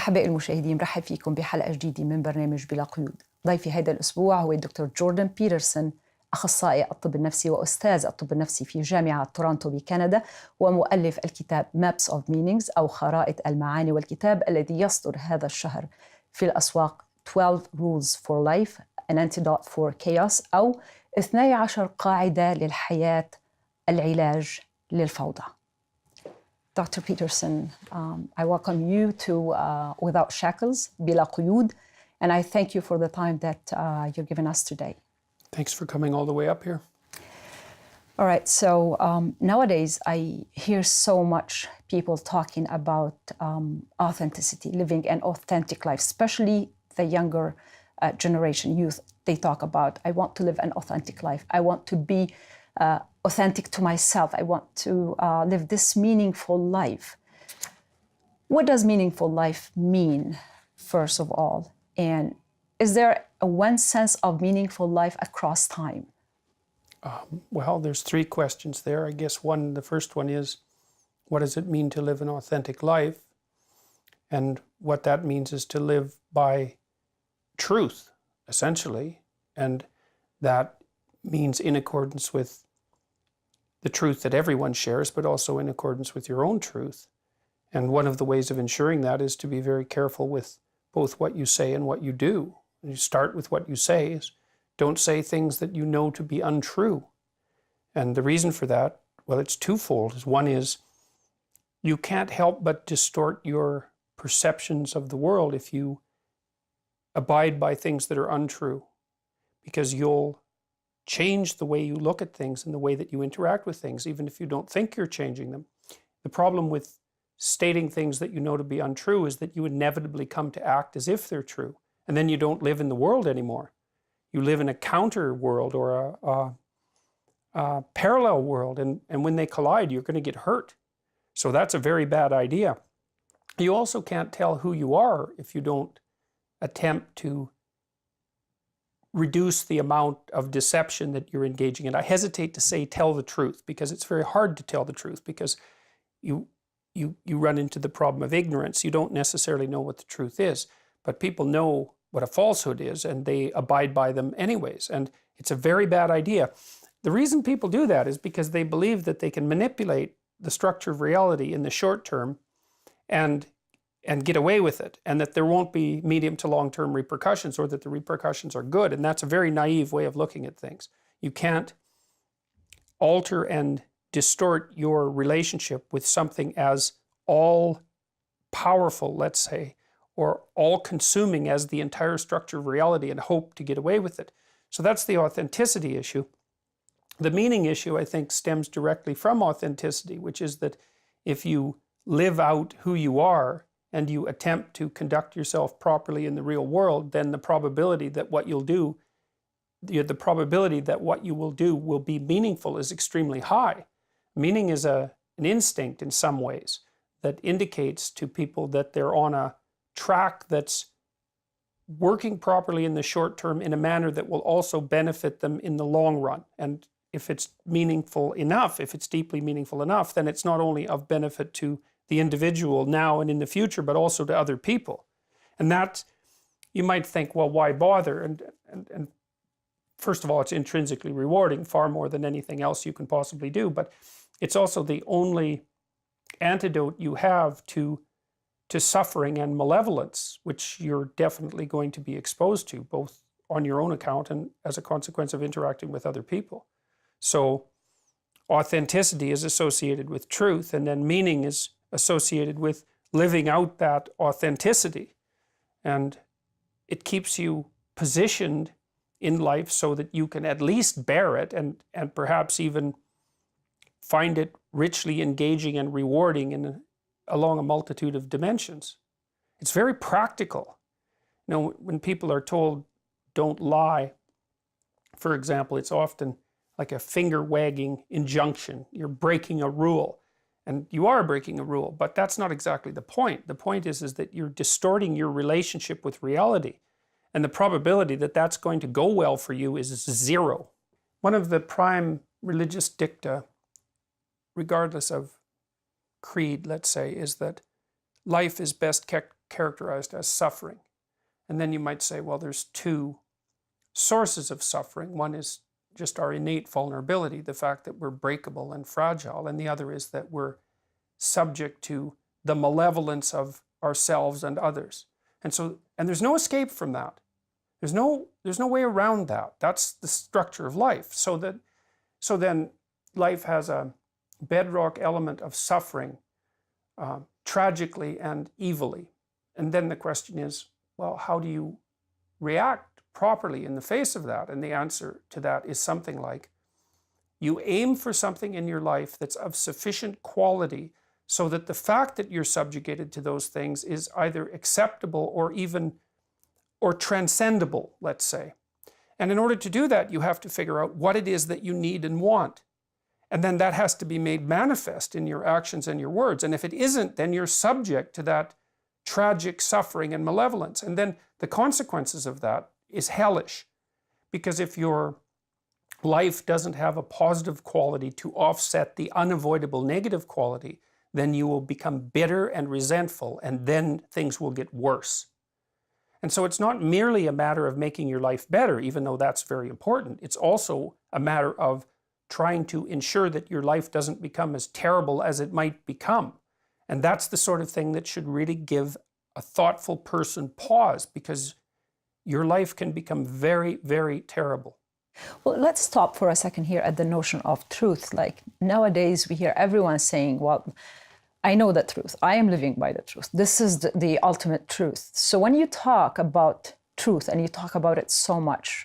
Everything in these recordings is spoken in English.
أحبائي المشاهدين، رحب فيكم بحلقة جديدة من برنامج بلا قيود. ضيفي هذا الأسبوع هو الدكتور جوردن بيترسون، أخصائي الطب النفسي وأستاذ الطب النفسي في جامعة تورونتو بكندا، ومؤلف الكتاب Maps of Meanings أو خرائط المعاني، والكتاب الذي يصدر هذا الشهر في الأسواق 12 Rules for Life An Antidote for Chaos أو 12 قاعدة للحياة، العلاج للفوضى. Dr. Peterson, I welcome you to Without Shackles, بلا قيود, and I thank you for the time that you're giving us today. Thanks for coming all the way up here. All right, so nowadays I hear so much people talking about authenticity, living an authentic life, especially the younger generation, youth. They talk about, I want to live an authentic life. I want to be authentic to myself. I want to live this meaningful life. What does meaningful life mean, first of all? And is there a one sense of meaningful life across time? Well, there's three questions there. I guess the first one is, what does it mean to live an authentic life? And what that means is to live by truth, essentially. And that means in accordance with the truth that everyone shares, but also in accordance with your own truth. And one of the ways of ensuring that is to be very careful with both what you say and what you do. And you start with what you say. Is don't say things that you know to be untrue. And the reason for that, well, it's twofold. One is you can't help but distort your perceptions of the world if you abide by things that are untrue, because you'll change the way you look at things and the way that you interact with things, even if you don't think you're changing them. The problem with stating things that you know to be untrue is that you inevitably come to act as if they're true, and then you don't live in the world anymore. You live in a counter world or a parallel world, and when they collide, you're going to get hurt. So that's a very bad idea. You also can't tell who you are if you don't attempt to reduce the amount of deception that you're engaging in. I hesitate to say tell the truth, because it's very hard to tell the truth, because you run into the problem of ignorance. You don't necessarily know what the truth is, but people know what a falsehood is, and they abide by them anyways. And it's a very bad idea. The reason people do that is because they believe that they can manipulate the structure of reality in the short term and get away with it, and that there won't be medium to long-term repercussions, or that the repercussions are good. And that's a very naive way of looking at things. You can't alter and distort your relationship with something as all-powerful, let's say, or all-consuming as the entire structure of reality, and hope to get away with it. So that's the authenticity issue. The meaning issue, I think, stems directly from authenticity, which is that if you live out who you are, and you attempt to conduct yourself properly in the real world, then the probability that what you'll do, the probability that what you will do will be meaningful is extremely high. Meaning is an instinct in some ways that indicates to people that they're on a track that's working properly in the short term in a manner that will also benefit them in the long run. And if it's meaningful enough, if it's deeply meaningful enough, then it's not only of benefit to the individual now and in the future, but also to other people. And that, you might think, well, why bother? And first of all, it's intrinsically rewarding, far more than anything else you can possibly do, but it's also the only antidote you have to suffering and malevolence, which you're definitely going to be exposed to, both on your own account and as a consequence of interacting with other people. So authenticity is associated with truth, and then meaning is associated with living out that authenticity. And it keeps you positioned in life so that you can at least bear it, and perhaps even find it richly engaging and rewarding along a multitude of dimensions. It's very practical. You know, when people are told, don't lie, for example, it's often like a finger-wagging injunction. You're breaking a rule. And you are breaking a rule, but that's not exactly the point. The point is that you're distorting your relationship with reality. And the probability that that's going to go well for you is zero. One of the prime religious dicta, regardless of creed, let's say, is that life is best kept characterized as suffering. And then you might say, well, there's two sources of suffering. One is just our innate vulnerability, the fact that we're breakable and fragile, and the other is that we're subject to the malevolence of ourselves and others. And there's no escape from that. There's no way around that. That's the structure of life. So then life has a bedrock element of suffering, tragically and evilly. And then the question is, well, how do you react properly in the face of that? And the answer to that is something like, you aim for something in your life that's of sufficient quality so that the fact that you're subjugated to those things is either acceptable or transcendable, let's say. And in order to do that, you have to figure out what it is that you need and want. And then that has to be made manifest in your actions and your words. And if it isn't, then you're subject to that tragic suffering and malevolence. And then the consequences of that is hellish. Because if your life doesn't have a positive quality to offset the unavoidable negative quality, then you will become bitter and resentful, and then things will get worse. And so it's not merely a matter of making your life better, even though that's very important. It's also a matter of trying to ensure that your life doesn't become as terrible as it might become. And that's the sort of thing that should really give a thoughtful person pause, because your life can become very, very terrible. Well, let's stop for a second here at the notion of truth. Like nowadays, we hear everyone saying, well, I know the truth. I am living by the truth. This is the ultimate truth. So when you talk about truth and you talk about it so much,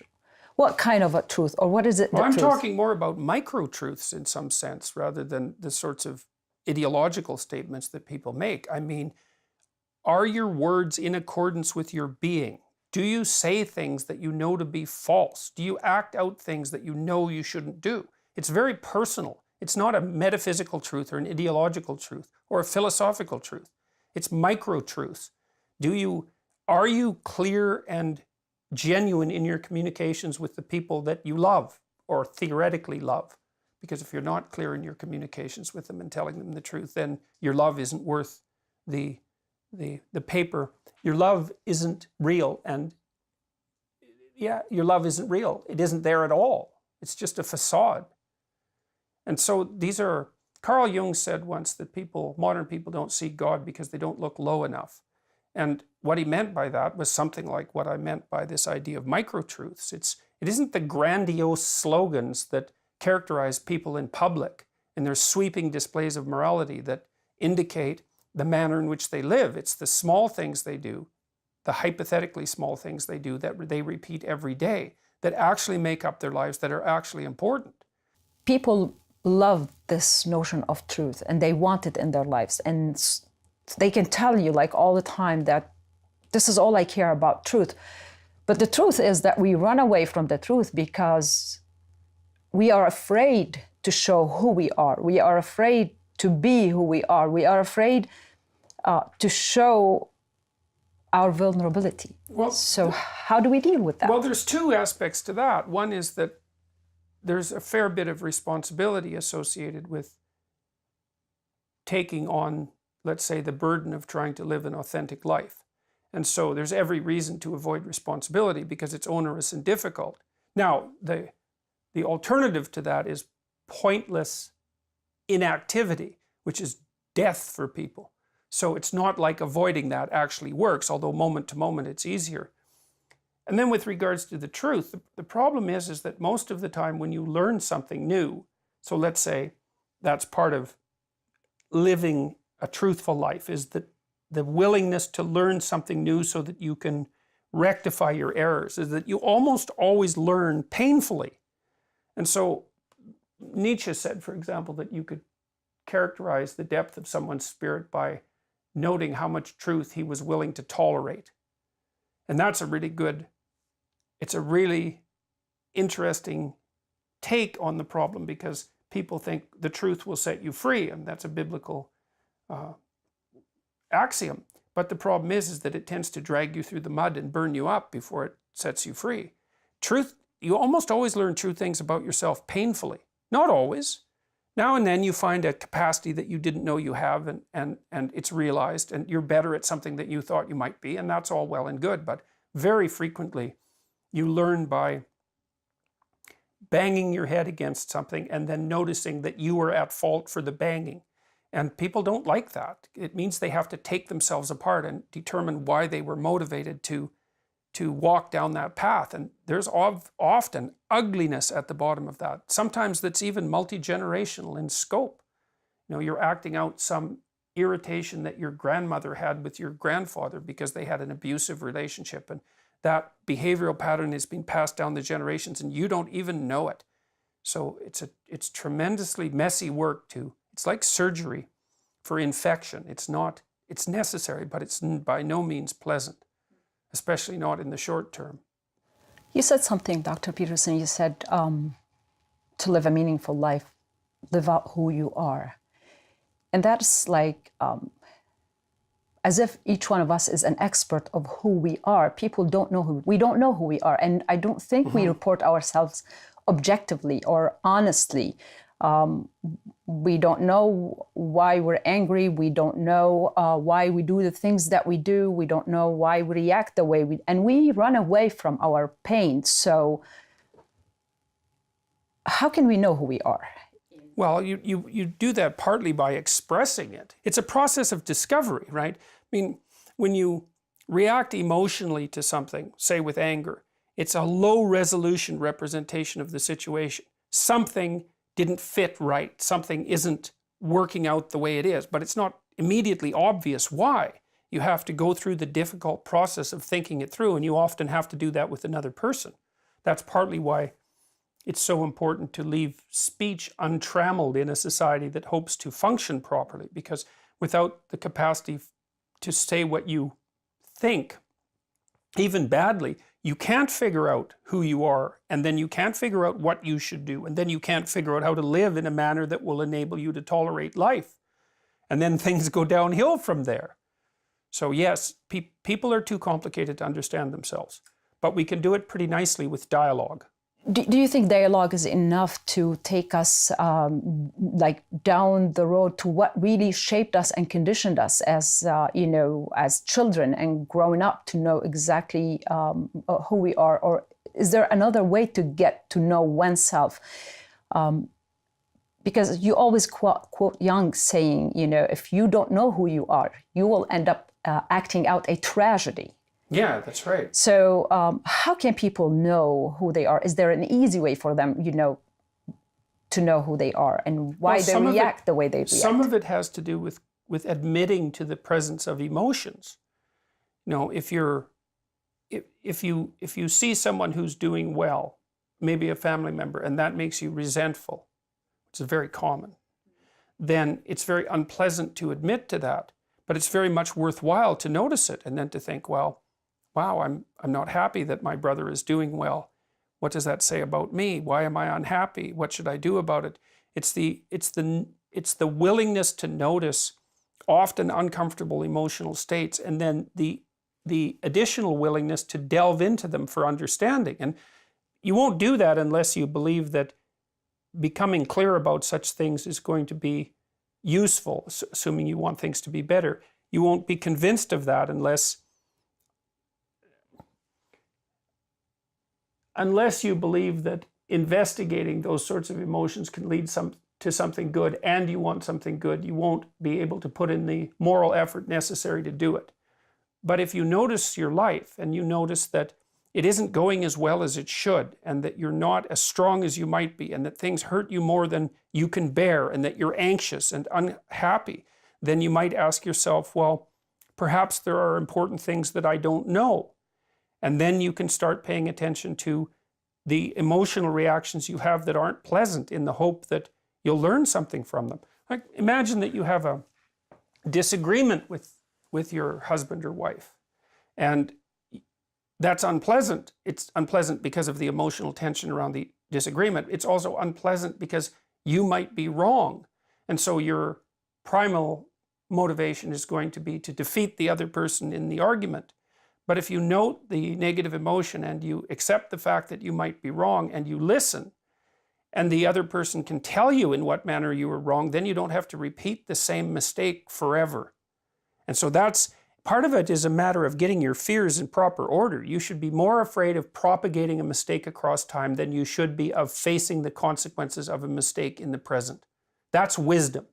what kind of a truth, or what is it? Well, I'm talking more about micro-truths in some sense, rather than the sorts of ideological statements that people make. I mean, are your words in accordance with your being? Do you say things that you know to be false? Do you act out things that you know you shouldn't do? It's very personal. It's not a metaphysical truth or an ideological truth or a philosophical truth. It's micro-truths. Are you clear and genuine in your communications with the people that you love or theoretically love? Because if you're not clear in your communications with them and telling them the truth, then your love isn't worth the paper. Your love isn't real, and yeah, your love isn't real. It isn't there at all. It's just a facade. And so Carl Jung said once that modern people don't see God because they don't look low enough. And what he meant by that was something like what I meant by this idea of micro-truths. It isn't the grandiose slogans that characterize people in public and their sweeping displays of morality that indicate the manner in which they live. It's the small things they do, the hypothetically small things they do that they repeat every day, that actually make up their lives, that are actually important. People love this notion of truth and they want it in their lives. And they can tell you like all the time that this is all I care about, truth. But the truth is that we run away from the truth because we are afraid to show who we are. We are afraid to be who we are. We are afraid to show our vulnerability. So how do we deal with that? Well, there's two aspects to that. One is that there's a fair bit of responsibility associated with taking on, let's say, the burden of trying to live an authentic life. And so there's every reason to avoid responsibility because it's onerous and difficult. Now, the alternative to that is pointless inactivity, which is death for people. So it's not like avoiding that actually works, although moment to moment it's easier. And then with regards to the truth, the problem is that most of the time when you learn something new, so let's say that's part of living a truthful life, is that the willingness to learn something new so that you can rectify your errors, is that you almost always learn painfully. And so Nietzsche said, for example, that you could characterize the depth of someone's spirit by noting how much truth he was willing to tolerate. And that's it's a really interesting take on the problem, because people think the truth will set you free, and that's a biblical axiom. But the problem is that it tends to drag you through the mud and burn you up before it sets you free. Truth, you almost always learn true things about yourself painfully. Not always. Now and then you find a capacity that you didn't know you have, and it's realized, and you're better at something that you thought you might be, and that's all well and good. But very frequently you learn by banging your head against something and then noticing that you were at fault for the banging. And people don't like that. It means they have to take themselves apart and determine why they were motivated to walk down that path. And there's often ugliness at the bottom of that. Sometimes that's even multi-generational in scope. You know, you're acting out some irritation that your grandmother had with your grandfather because they had an abusive relationship, and that behavioral pattern has been passed down the generations and you don't even know it. So it's tremendously messy work to, it's like surgery for infection. It's necessary, but it's by no means pleasant, especially not in the short term. You said something, Dr. Peterson, you said to live a meaningful life, live out who you are. And that's like, as if each one of us is an expert of who we are. People don't know we don't know who we are. And I don't think we report ourselves objectively or honestly. We don't know why we're angry. We don't know why we do the things that we do. We don't know why we react the way we, and we run away from our pain. So how can we know who we are? Well, you do that partly by expressing it. It's a process of discovery, right? I mean, when you react emotionally to something, say with anger, it's a low resolution representation of the situation. Something didn't fit right. Something isn't working out the way it is, but it's not immediately obvious why. You have to go through the difficult process of thinking it through, and you often have to do that with another person. That's partly why it's so important to leave speech untrammeled in a society that hopes to function properly, because without the capacity to say what you think, even badly, you can't figure out who you are, and then you can't figure out what you should do, and then you can't figure out how to live in a manner that will enable you to tolerate life. And then things go downhill from there. So yes, people are too complicated to understand themselves, but we can do it pretty nicely with dialogue. Do you think dialogue is enough to take us like down the road to what really shaped us and conditioned us as as children and growing up to know exactly who we are? Or is there another way to get to know oneself? Because you always quote Jung saying, if you don't know who you are, you will end up acting out a tragedy. Yeah, that's right. So how can people know who they are? Is there an easy way for them, to know who they are and why they react the way they react? Some of it has to do with admitting to the presence of emotions. If you see someone who's doing well, maybe a family member, and that makes you resentful, which is very common, then it's very unpleasant to admit to that. But it's very much worthwhile to notice it and then to think, well, wow, I'm not happy that my brother is doing well. What does that say about me? Why am I unhappy? What should I do about it? It's the willingness to notice often uncomfortable emotional states, and then the additional willingness to delve into them for understanding. And you won't do that unless you believe that becoming clear about such things is going to be useful, assuming you want things to be better. You won't be convinced of that unless you believe that investigating those sorts of emotions can lead to something good, and you want something good. You won't be able to put in the moral effort necessary to do it. But if you notice your life and you notice that it isn't going as well as it should, and that you're not as strong as you might be, and that things hurt you more than you can bear, and that you're anxious and unhappy, then you might ask yourself, well, perhaps there are important things that I don't know. And then you can start paying attention to the emotional reactions you have that aren't pleasant, in the hope that you'll learn something from them. Like, imagine that you have a disagreement with your husband or wife, and that's unpleasant. It's unpleasant because of the emotional tension around the disagreement. It's also unpleasant because you might be wrong. And so your primal motivation is going to be to defeat the other person in the argument. But if you note the negative emotion and you accept the fact that you might be wrong and you listen, and the other person can tell you in what manner you were wrong, then you don't have to repeat the same mistake forever. And so that's part of it, is a matter of getting your fears in proper order. You should be more afraid of propagating a mistake across time than you should be of facing the consequences of a mistake in the present. That's wisdom,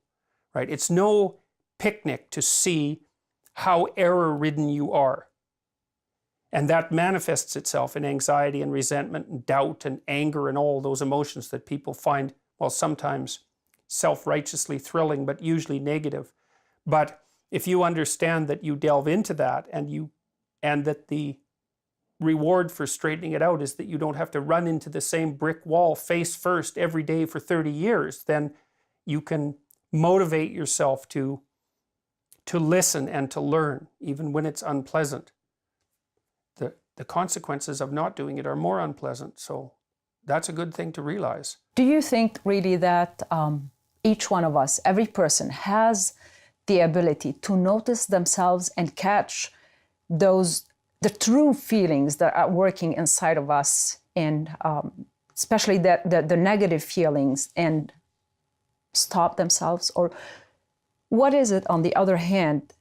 right? It's no picnic to see how error-ridden you are. And that manifests itself in anxiety and resentment and doubt and anger and all those emotions that people find, well, sometimes self-righteously thrilling, but usually negative. But if you understand that you delve into that, and that the reward for straightening it out is that you don't have to run into the same brick wall face first every day for 30 years, then you can motivate yourself to listen and to learn, even when it's unpleasant. The consequences of not doing it are more unpleasant, so that's a good thing to realize. Do you think really that each one of us, every person, has the ability to notice themselves and catch the true feelings that are working inside of us, and especially the negative feelings, and stop themselves? Or what is it, on the other hand,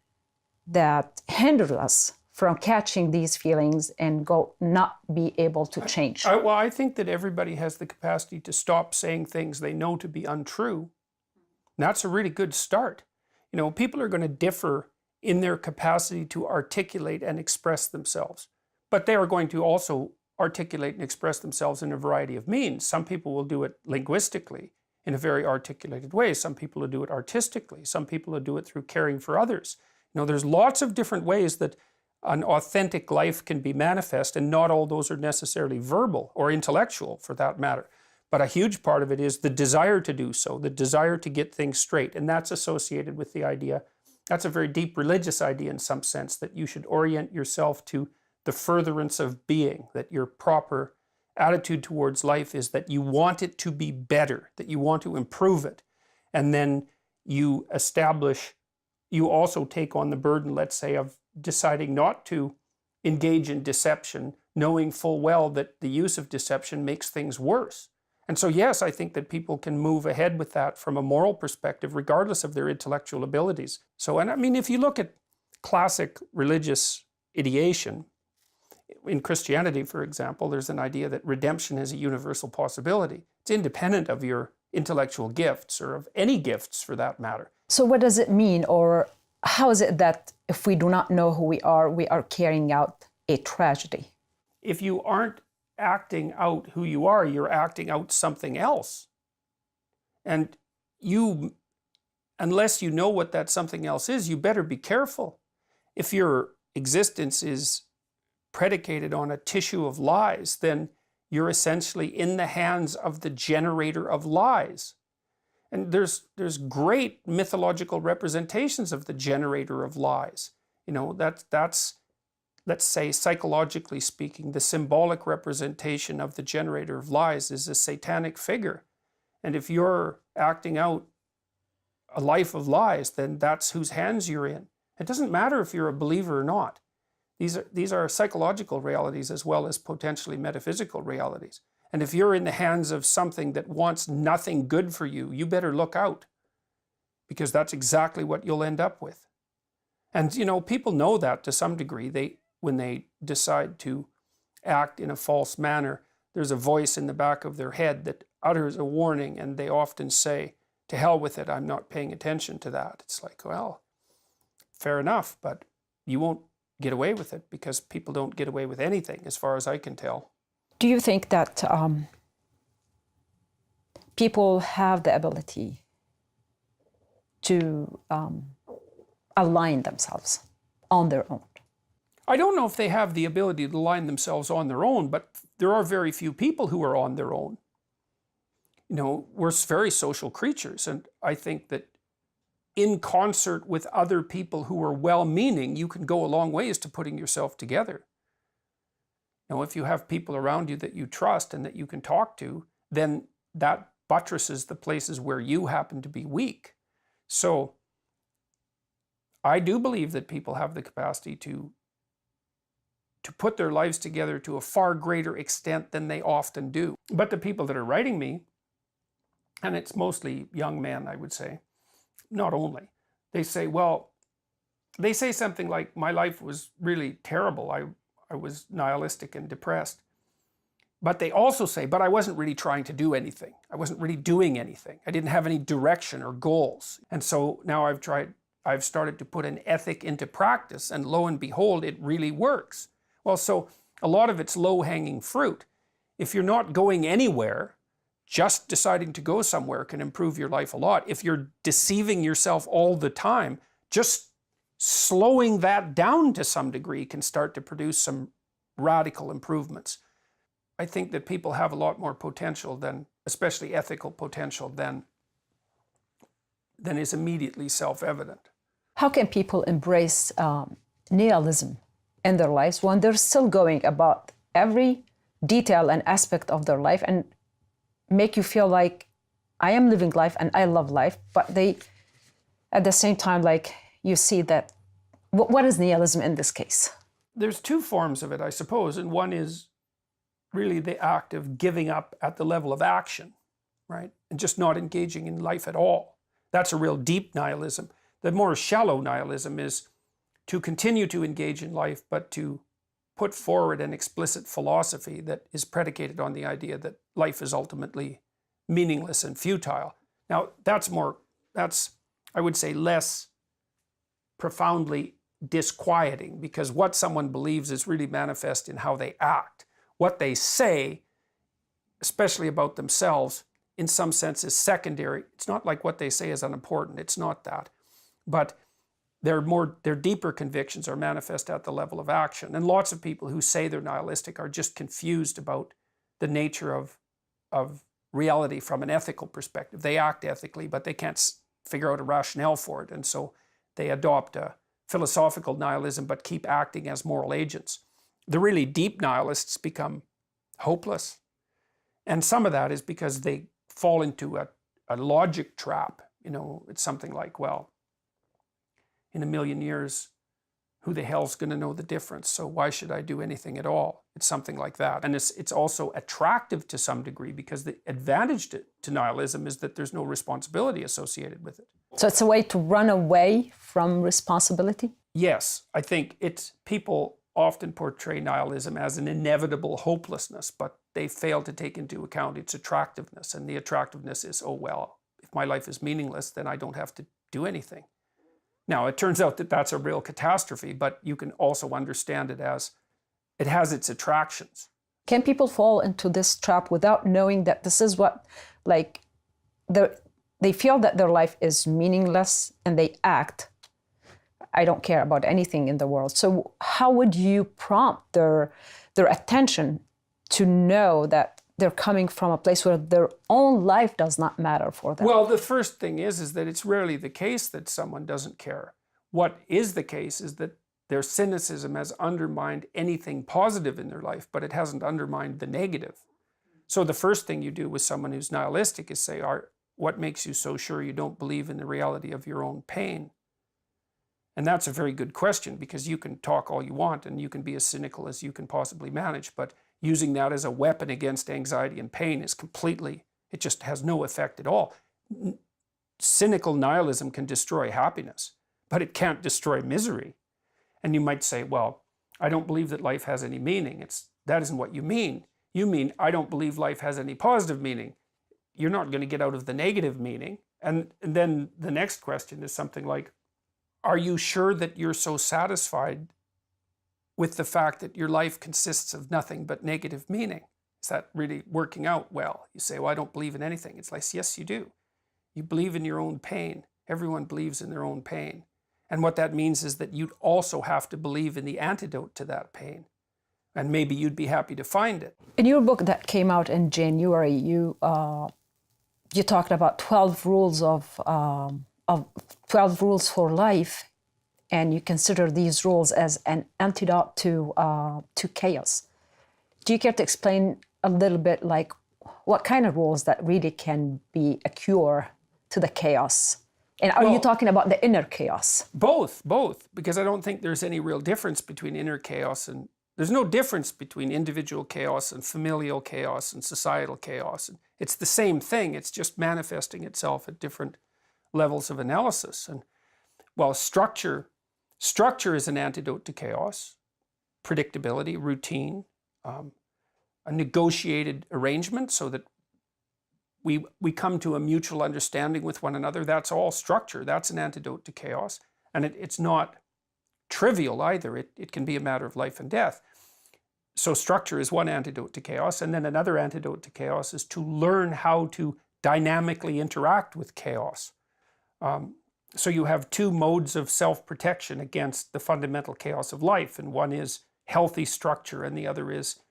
that hinders us from catching these feelings and not be able to change? Well, I think that everybody has the capacity to stop saying things they know to be untrue. And that's a really good start. You know, people are going to differ in their capacity to articulate and express themselves. But they are going to also articulate and express themselves in a variety of means. Some people will do it linguistically in a very articulated way. Some people will do it artistically. Some people will do it through caring for others. You know, there's lots of different ways that an authentic life can be manifest, and not all those are necessarily verbal or intellectual, for that matter. But a huge part of it is the desire to do so, the desire to get things straight. And that's associated with the idea, that's a very deep religious idea in some sense, that you should orient yourself to the furtherance of being, that your proper attitude towards life is that you want it to be better, that you want to improve it. And then you also take on the burden, let's say, of deciding not to engage in deception, knowing full well that the use of deception makes things worse. And so, yes, I think that people can move ahead with that from a moral perspective, regardless of their intellectual abilities. So, and I mean, if you look at classic religious ideation, in Christianity, for example, there's an idea that redemption is a universal possibility. It's independent of your intellectual gifts, or of any gifts for that matter. So what does it mean, or how is it that if we do not know who we are carrying out a tragedy? If you aren't acting out who you are, you're acting out something else. And unless you know what that something else is, you better be careful. If your existence is predicated on a tissue of lies, then you're essentially in the hands of the generator of lies. And there's great mythological representations of the generator of lies. You know, that's let's say, psychologically speaking, the symbolic representation of the generator of lies is a satanic figure. And if you're acting out a life of lies, then that's whose hands you're in. It doesn't matter if you're a believer or not. These are psychological realities as well as potentially metaphysical realities. And if you're in the hands of something that wants nothing good for you, you better look out, because that's exactly what you'll end up with. And, you know, people know that to some degree. When they decide to act in a false manner, there's a voice in the back of their head that utters a warning, and they often say, to hell with it, I'm not paying attention to that. It's like, well, fair enough, but you won't get away with it, because people don't get away with anything, as far as I can tell. Do you think that people have the ability to align themselves on their own? I don't know if they have the ability to align themselves on their own, but there are very few people who are on their own. You know, we're very social creatures, and I think that in concert with other people who are well-meaning, you can go a long ways to putting yourself together. Now, if you have people around you that you trust and that you can talk to, then that buttresses the places where you happen to be weak. So I do believe that people have the capacity to put their lives together to a far greater extent than they often do. But the people that are writing me, and it's mostly young men, I would say, not only, they say, well, they say something like, my life was really terrible. I was nihilistic and depressed. But they also say, but I wasn't really trying to do anything. I wasn't really doing anything. I didn't have any direction or goals. And so now I've started to put an ethic into practice, and lo and behold, it really works. Well, so a lot of it's low-hanging fruit. If you're not going anywhere, just deciding to go somewhere can improve your life a lot. If you're deceiving yourself all the time, just slowing that down to some degree can start to produce some radical improvements. I think that people have a lot more potential than, especially ethical potential, than is immediately self-evident. How can people embrace nihilism in their lives when they're still going about every detail and aspect of their life and make you feel like I am living life and I love life, but they, at the same time, like you see that, what is nihilism in this case? There's two forms of it, I suppose, and one is really the act of giving up at the level of action, right? And just not engaging in life at all. That's a real deep nihilism. The more shallow nihilism is to continue to engage in life, but to put forward an explicit philosophy that is predicated on the idea that life is ultimately meaningless and futile. Now, that's, I would say, less profoundly disquieting, because what someone believes is really manifest in how they act. What they say, especially about themselves, in some sense is secondary. It's not like what they say is unimportant. It's not that. But their deeper convictions are manifest at the level of action. And lots of people who say they're nihilistic are just confused about the nature of reality from an ethical perspective. They act ethically, but they can't figure out a rationale for it. And so they adopt a philosophical nihilism, but keep acting as moral agents. The really deep nihilists become hopeless. And some of that is because they fall into a logic trap. You know, it's something like, well, in a million years, who the hell's going to know the difference? So why should I do anything at all? It's something like that. And it's also attractive to some degree, because the advantage to nihilism is that there's no responsibility associated with it. So it's a way to run away from responsibility? Yes, I think people often portray nihilism as an inevitable hopelessness, but they fail to take into account its attractiveness. And the attractiveness is, oh, well, if my life is meaningless, then I don't have to do anything. Now, it turns out that that's a real catastrophe, but you can also understand it as it has its attractions. Can people fall into this trap without knowing that this is what, like, they feel that their life is meaningless and they act, I don't care about anything in the world. So how would you prompt their attention to know that they're coming from a place where their own life does not matter for them? Well, the first thing is that it's rarely the case that someone doesn't care. What is the case is that their cynicism has undermined anything positive in their life, but it hasn't undermined the negative. So the first thing you do with someone who's nihilistic is say, what makes you so sure you don't believe in the reality of your own pain? And that's a very good question, because you can talk all you want and you can be as cynical as you can possibly manage, but using that as a weapon against anxiety and pain is it just has no effect at all. Cynical nihilism can destroy happiness, but it can't destroy misery. And you might say, well, I don't believe that life has any meaning. That isn't what you mean. You mean, I don't believe life has any positive meaning. You're not going to get out of the negative meaning. And then the next question is something like, are you sure that you're so satisfied with the fact that your life consists of nothing but negative meaning? Is that really working out well? You say, well, I don't believe in anything. It's like, yes, you do. You believe in your own pain. Everyone believes in their own pain. And what that means is that you'd also have to believe in the antidote to that pain. And maybe you'd be happy to find it. In your book that came out in January, you talked about 12 rules of 12 rules for life, and you consider these rules as an antidote to chaos. Do you care to explain a little bit, like, what kind of rules that really can be a cure to the chaos? And are you talking about the inner chaos? Both, because I don't think there's any real difference between inner chaos and There's no difference between individual chaos and familial chaos and societal chaos. It's the same thing. It's just manifesting itself at different levels of analysis. And while structure is an antidote to chaos, predictability, routine, a negotiated arrangement so that we come to a mutual understanding with one another. That's all structure. That's an antidote to chaos. And it's not trivial either. It can be a matter of life and death. So structure is one antidote to chaos. And then another antidote to chaos is to learn how to dynamically interact with chaos. So you have two modes of self-protection against the fundamental chaos of life. And one is healthy structure, and the other is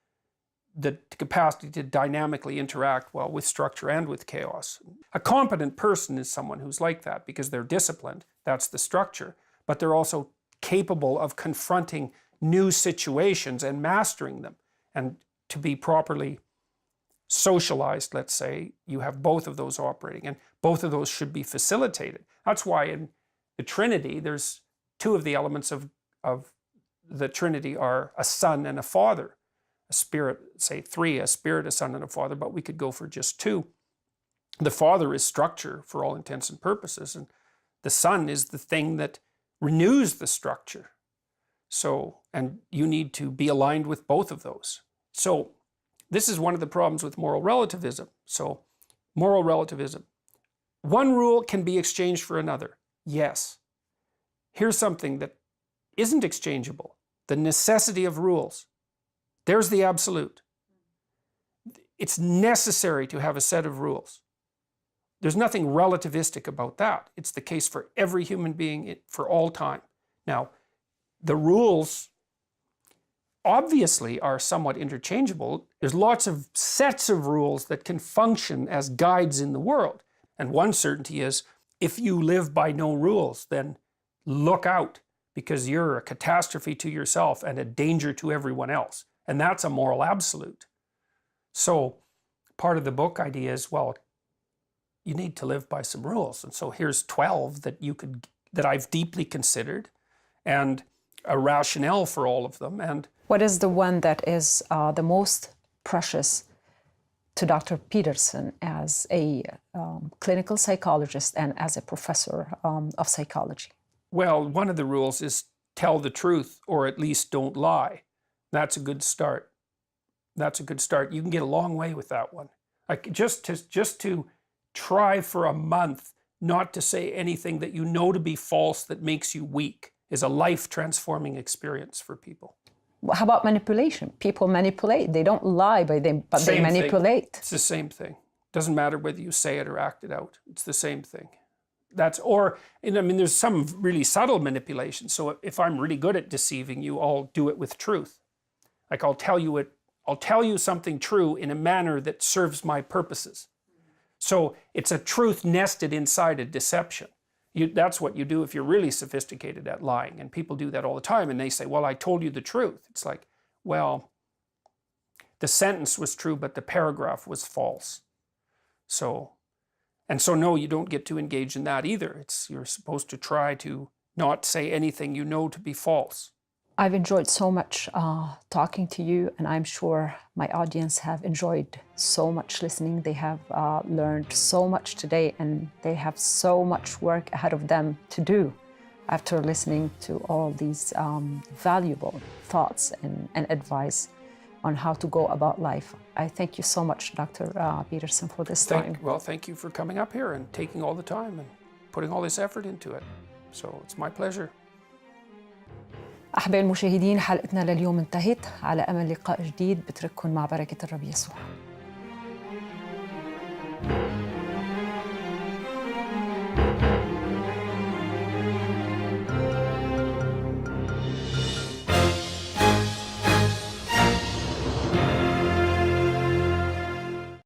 the capacity to dynamically interact well with structure and with chaos. A competent person is someone who's like that because they're disciplined. That's the structure. But they're also capable of confronting new situations and mastering them. And to be properly socialized, let's say, you have both of those operating, and both of those should be facilitated. That's why in the Trinity, there's two of the elements of the Trinity are a Son and a Father. A Spirit, say three, a Spirit, a Son, and a Father, but we could go for just two. The Father is structure for all intents and purposes, and the Son is the thing that renews the structure. So, and you need to be aligned with both of those. So, this is one of the problems with moral relativism. So, moral relativism. One rule can be exchanged for another. Yes. Here's something that isn't exchangeable. The necessity of rules. There's the absolute. It's necessary to have a set of rules. There's nothing relativistic about that. It's the case for every human being for all time. Now, the rules obviously are somewhat interchangeable. There's lots of sets of rules that can function as guides in the world. And one certainty is, if you live by no rules, then look out, because you're a catastrophe to yourself and a danger to everyone else. And that's a moral absolute. So part of the book idea is, well, you need to live by some rules. And so here's 12 that I've deeply considered, and a rationale for all of them. And what is the one that is the most precious to Dr. Peterson as a clinical psychologist and as a professor of psychology? Well, one of the rules is tell the truth, or at least don't lie. That's a good start. That's a good start. You can get a long way with that one. Like just to try for a month not to say anything that you know to be false that makes you weak is a life-transforming experience for people. How about manipulation? People manipulate. They don't lie, but they manipulate. It's the same thing. Doesn't matter whether you say it or act it out. It's the same thing. There's some really subtle manipulation. So if I'm really good at deceiving you, I'll do it with truth. Like I'll tell you something true in a manner that serves my purposes. So it's a truth nested inside a deception. That's what you do if you're really sophisticated at lying. And people do that all the time. And they say, well, I told you the truth. It's like, well, the sentence was true, but the paragraph was false. So no, you don't get to engage in that either. You're supposed to try to not say anything you know to be false. I've enjoyed so much talking to you, and I'm sure my audience have enjoyed so much listening. They have learned so much today, and they have so much work ahead of them to do after listening to all these valuable thoughts and advice on how to go about life. I thank you so much, Dr. Peterson, for this time. Well, thank you for coming up here and taking all the time and putting all this effort into it. So it's my pleasure. أحبائي المشاهدين، حلقتنا لليوم انتهت. على أمل لقاء جديد، بترككم مع بركة الرب يسوع.